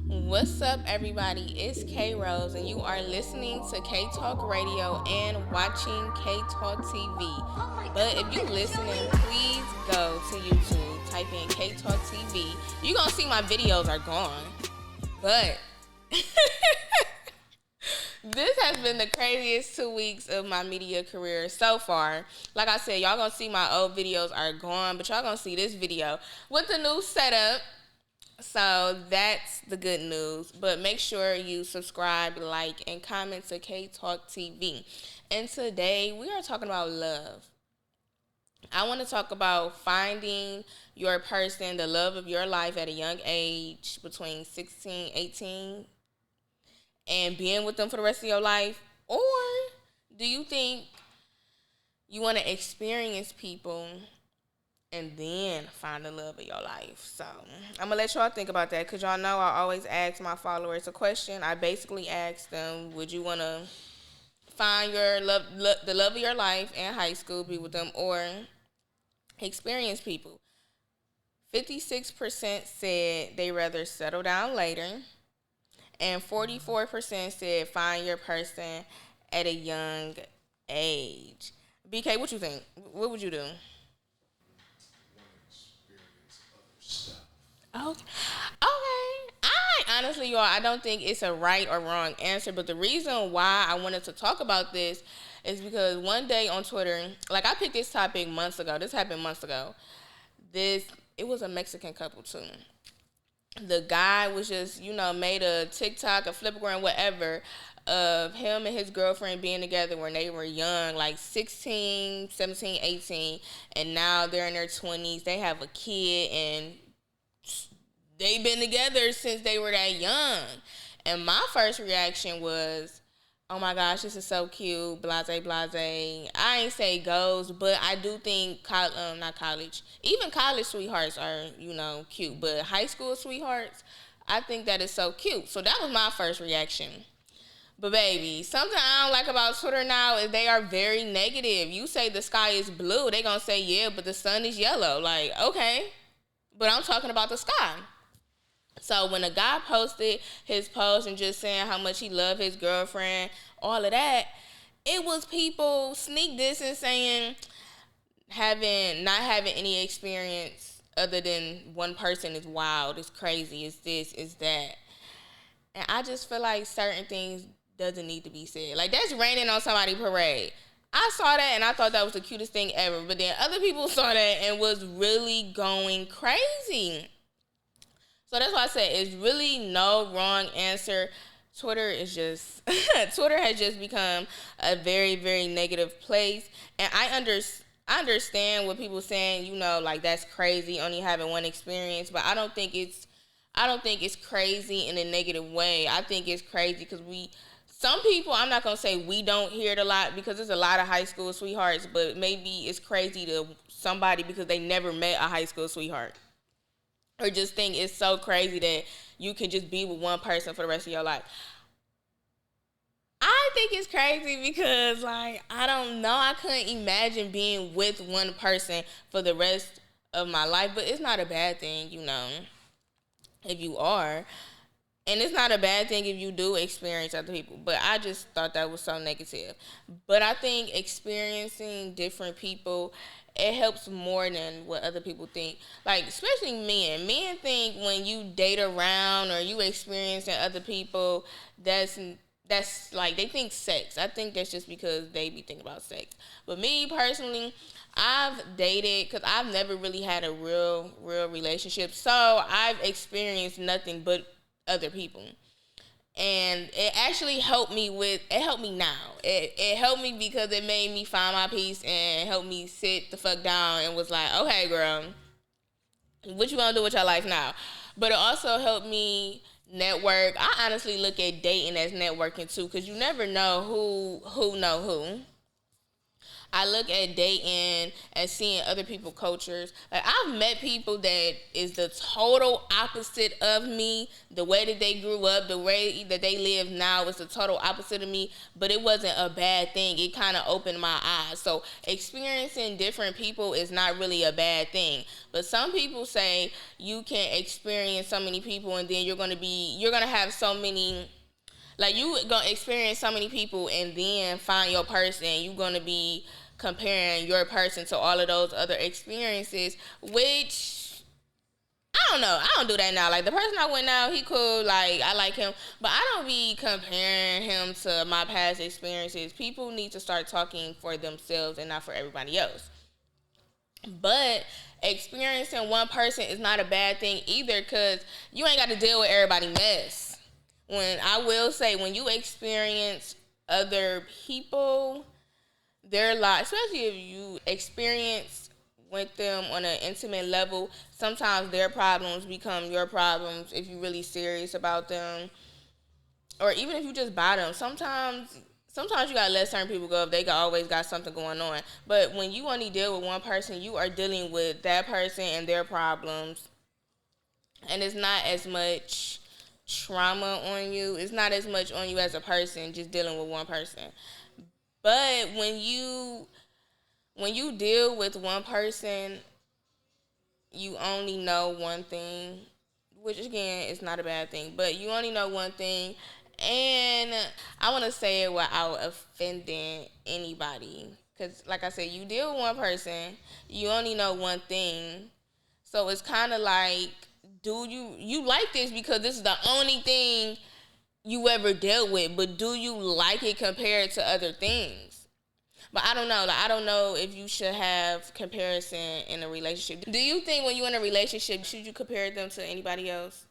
What's up, everybody? It's K Rose, and you are listening to K Talk Radio and watching K Talk TV. But if you listening, please go to YouTube, type in K Talk TV. You're gonna see my videos are gone. But this has been the craziest 2 weeks of my media career so far. Like I said, y'all gonna see my old videos are gone, but y'all gonna see this video with the new setup. So that's the good news. But make sure you subscribe, like, and comment to K Talk TV. And today we are talking about love. I want to talk about finding your person, the love of your life at a young age, between 16, 18, and being with them for the rest of your life. Or do you think you want to experience people and then find the love of your life? So I'm gonna let y'all think about that, because y'all know I always ask my followers a question. I basically ask them, would you want to find your the love of your life in high school, be with them, or experience people? 56% said they rather settle down later, and 44% said find your person at a young age. BK, what you think? What would you do? Okay. Okay. I honestly, y'all, I don't think it's a right or wrong answer, but the reason why I wanted to talk about this is because one day on Twitter, like, I picked this topic months ago. This happened months ago. It was a Mexican couple too. The guy was just, made a TikTok, a Flipagram, whatever, of him and his girlfriend being together when they were young, like 16, 17, 18, and now they're in their 20s. They have a kid, and they've been together since they were that young. And my first reaction was, oh my gosh, this is so cute, blase, blase. I ain't say goes, but I do think, not college, even college sweethearts are, cute. But high school sweethearts, I think that is so cute. So that was my first reaction. But baby, something I don't like about Twitter now is they are very negative. You say the sky is blue, they gonna say, yeah, but the sun is yellow. Like, okay, but I'm talking about the sky. So when a guy posted his post and just saying how much he loved his girlfriend, all of that, it was people sneak this and saying not having any experience other than one person is wild, it's crazy, it's this, it's that. And I just feel like certain things doesn't need to be said. Like, that's raining on somebody's parade. I saw that and I thought that was the cutest thing ever. But then other people saw that and was really going crazy. So that's why I said it's really no wrong answer. Twitter is just Twitter has just become a very, very negative place. And I understand what people saying, like, that's crazy only having one experience, but I don't think it's crazy in a negative way. I think it's crazy because some people, I'm not going to say we don't hear it a lot, because there's a lot of high school sweethearts, but maybe it's crazy to somebody because they never met a high school sweetheart. Or just think it's so crazy that you can just be with one person for the rest of your life. I think it's crazy because, like, I don't know. I couldn't imagine being with one person for the rest of my life. But it's not a bad thing, if you are. And it's not a bad thing if you do experience other people. But I just thought that was so negative. But I think experiencing different people, it helps more than what other people think. Like, especially men. Men think when you date around or you experiencing other people, that's like, they think sex. I think that's just because they be thinking about sex. But me personally, I've dated, because I've never really had a real relationship. So I've experienced nothing but other people. And it actually helped me now. It helped me because it made me find my peace and helped me sit the fuck down and was like, okay, girl, what you want to do with your life now? But it also helped me network. I honestly look at dating as networking too, because you never know who know who. I look at dating as seeing other people's cultures. Like, I've met people that is the total opposite of me. The way that they grew up, the way that they live now is the total opposite of me. But it wasn't a bad thing. It kind of opened my eyes. So experiencing different people is not really a bad thing. But some people say you can experience so many people, and then you're gonna have so many. Like, you gonna experience so many people and then find your person. You gonna be comparing your person to all of those other experiences, which I don't know. I don't do that now. Like, the person I went now, he cool. Like, I like him, but I don't be comparing him to my past experiences. People need to start talking for themselves and not for everybody else. But experiencing one person is not a bad thing either, because you ain't got to deal with everybody's mess. When I will say, when you experience other people, their lives, especially if you experience with them on an intimate level, sometimes their problems become your problems if you're really serious about them, or even if you just buy them. Sometimes you gotta let certain people go if they always got something going on. But when you only deal with one person, you are dealing with that person and their problems, and it's not as much trauma on you. It's not as much on you as a person just dealing with one person. But when you deal with one person, you only know one thing, which again is not a bad thing, but you only know one thing. And I want to say it without offending anybody, because like I said, you deal with one person, you only know one thing. So it's kind of like, do you like this because this is the only thing you ever dealt with, but do you like it compared to other things? But I don't know. Like, I don't know if you should have comparison in a relationship. Do you think when you're in a relationship, should you compare them to anybody else?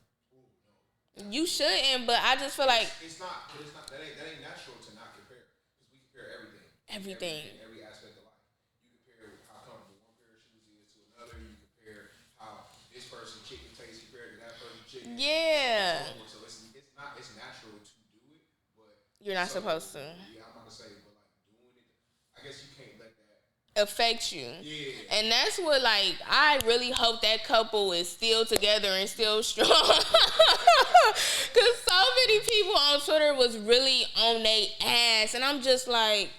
You shouldn't, but I just feel like it's not. But it's not. That ain't natural to not compare, because we compare everything. Everything. Every aspect of life. You compare how comfortable one pair of shoes is to another. You compare how this person chicken tastes compared to that person chicken. Yeah. So it's not. It's natural to do it, but You're not supposed to. Yeah, I'm not gonna say, but like doing it, I guess you can't let that affect you. Yeah. And that's what, like, I really hope that couple is still together and still strong. Because so many people on Twitter was really on their ass. And I'm just like,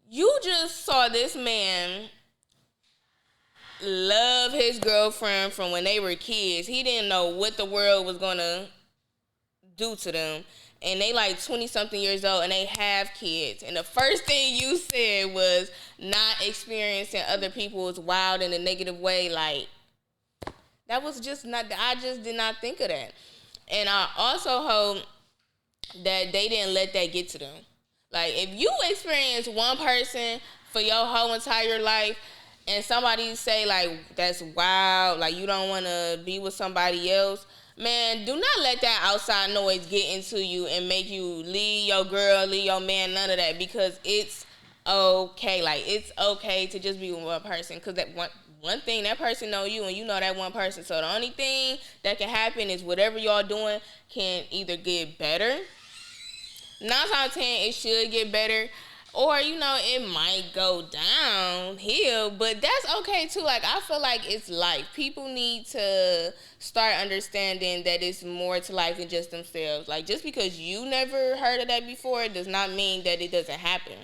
you just saw this man love his girlfriend from when they were kids. He didn't know what the world was going to do to them. And they like 20-something years old and they have kids. And the first thing you said was not experiencing other people's wild in a negative way. Like, that was just not, I just did not think of that. And I also hope that they didn't let that get to them. Like, if you experience one person for your whole entire life and somebody say, like, that's wild, like, you don't want to be with somebody else, man, do not let that outside noise get into you and make you leave your girl, leave your man, none of that, because it's okay. Like, it's okay to just be with one person, because that one thing, that person know you and you know that one person. So the only thing that can happen is whatever y'all doing can either get better. 9 times out of 10, it should get better. Or, you know, it might go downhill, but that's okay too. Like, I feel like it's life. People need to start understanding that it's more to life than just themselves. Like, just because you never heard of that before does not mean that it doesn't happen.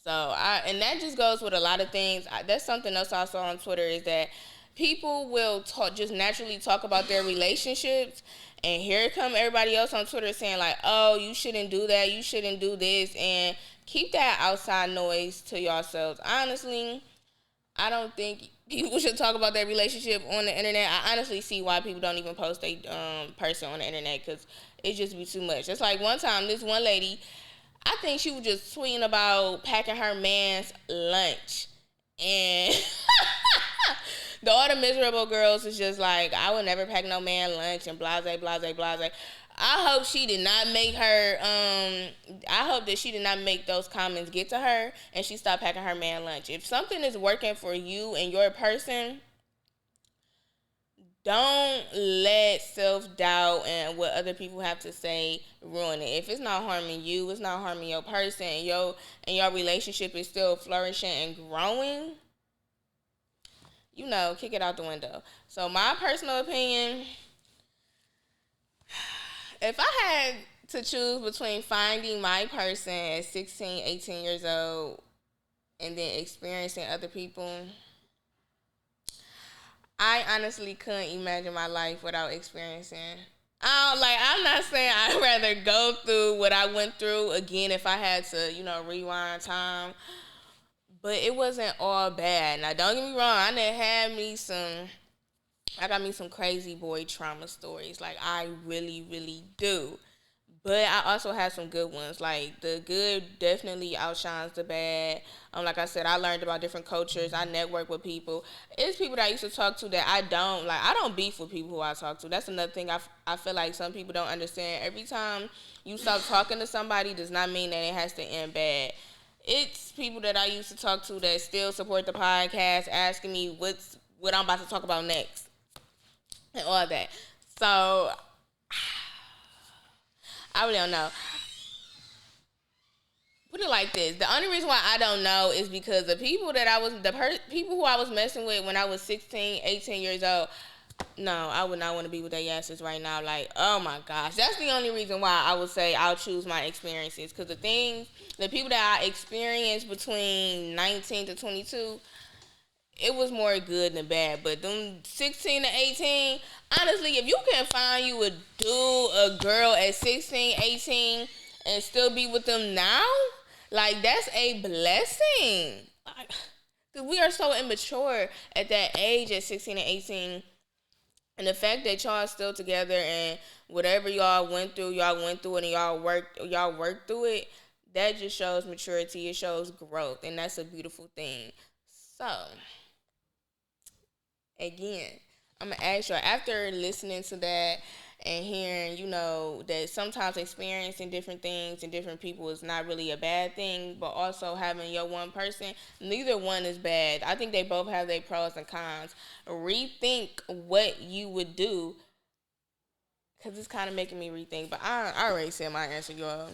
So, and that just goes with a lot of things. That's something else I saw on Twitter, is that people will just naturally talk about their relationships. And here come everybody else on Twitter saying, like, oh, you shouldn't do that, you shouldn't do this, and keep that outside noise to yourselves. Honestly, I don't think people should talk about their relationship on the internet. I honestly see why people don't even post a person on the internet, because it just be too much. It's like one time, this one lady, I think she was just tweeting about packing her man's lunch. And all the miserable girls is just like, I would never pack no man lunch and blase, blase, blase. I hope she did not make her, I hope that she did not make those comments get to her and she stopped packing her man lunch. If something is working for you and your person, don't let self-doubt and what other people have to say ruin it. If it's not harming you, it's not harming your person, and your relationship is still flourishing and growing, kick it out the window. So my personal opinion, if I had to choose between finding my person at 16, 18 years old and then experiencing other people, I honestly couldn't imagine my life without experiencing. I'm not saying I'd rather go through what I went through again if I had to, rewind time. But it wasn't all bad. Now, don't get me wrong. I got me some crazy boy trauma stories. Like, I really, really do. But I also had some good ones. Like, the good definitely outshines the bad. Like I said, I learned about different cultures. I network with people. It's people that I used to talk to that I don't like. I don't beef with people who I talk to. That's another thing I feel like some people don't understand. Every time you stop talking to somebody does not mean that it has to end bad. It's people that I used to talk to that still support the podcast, asking me what I'm about to talk about next and all that. So I really don't know. Put it like this: the only reason why I don't know is because the people people who I was messing with when I was 16, 18 years old. No, I would not want to be with their asses right now. Like, oh my gosh, that's the only reason why I would say I'll choose my experiences. Because the people that I experienced between 19 to 22, it was more good than bad. But them 16 to 18, honestly, if you can find you a girl at 16, 18 and still be with them now, like, that's a blessing. Because we are so immature at that age at 16 and 18. And the fact that y'all still together and whatever y'all went through it and y'all worked through it, that just shows maturity. It shows growth. And that's a beautiful thing. So, again, I'm going to ask you, after listening to that and hearing, that sometimes experiencing different things and different people is not really a bad thing, but also having your one person, neither one is bad. I think they both have their pros and cons. Rethink what you would do, because it's kind of making me rethink, but I already said my answer, y'all.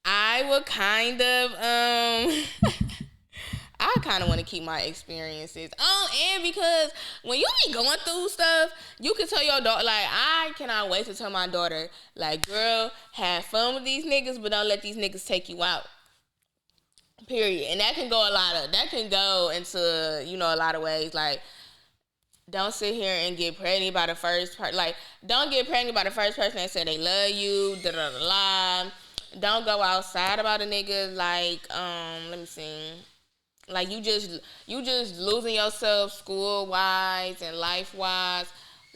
I would kind of, I kind of want to keep my experiences. And because when you be going through stuff, you can tell your daughter, like, I cannot wait to tell my daughter, like, girl, have fun with these niggas, but don't let these niggas take you out. Period. And that can go into, a lot of ways. Like, don't sit here and get pregnant by the first person. Like, don't get pregnant by the first person that said they love you, da-da-da-da. Don't go outside about a nigga. Like, let me see. Like, you just losing yourself school wise and life wise.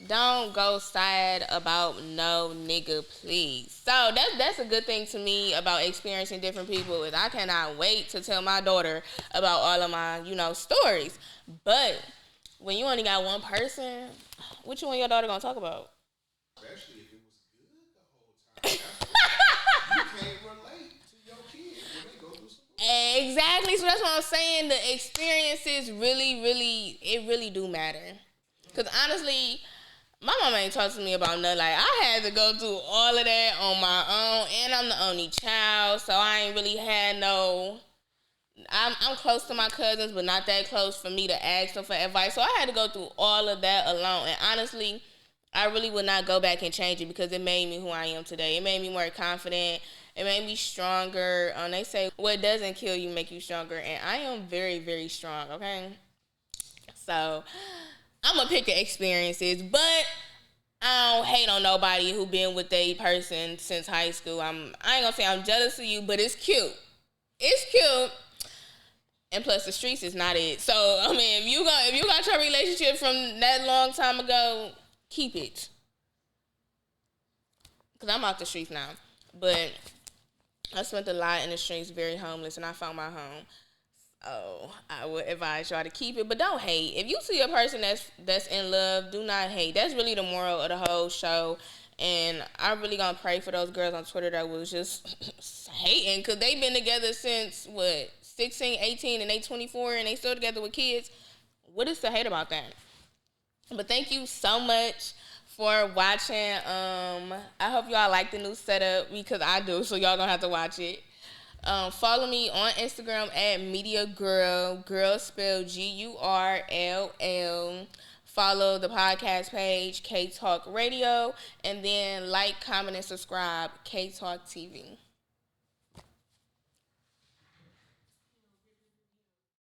Don't go sad about no nigga, please. So that's a good thing to me about experiencing different people is I cannot wait to tell my daughter about all of my, stories. But when you only got one person, what you and your daughter gonna talk about? Especially if it was good the whole time. You can't relate to your kids when they go through something. Exactly. So that's what I'm saying. The experiences really do matter. Because honestly, my mama ain't talked to me about nothing. Like, I had to go through all of that on my own, and I'm the only child, so I ain't really had no. I'm close to my cousins, but not that close for me to ask them for advice. So I had to go through all of that alone. And honestly, I really would not go back and change it because it made me who I am today. It made me more confident. It made me stronger. They say what doesn't kill you make you stronger, and I am very, very strong. Okay, so I'm gonna pick the experiences, but I don't hate on nobody who been with a person since high school. I ain't gonna say I'm jealous of you, but it's cute. It's cute. And plus, the streets is not it. So, I mean, if you got your relationship from that long time ago, keep it. Because I'm out the streets now. But I spent a lot in the streets, very homeless, and I found my home. So, I would advise y'all to keep it. But don't hate. If you see a person that's in love, do not hate. That's really the moral of the whole show. And I'm really going to pray for those girls on Twitter that was just hating. Because they've been together since, 16, 18, and they 24, and they still together with kids. What is to hate about that? But thank you so much for watching. I hope y'all like the new setup because I do, so y'all gonna have to watch it. Follow me on Instagram at Media Girl, girl spelled GURLL. Follow the podcast page, KayTalkRadio, and then like, comment, and subscribe, KayTalkTV.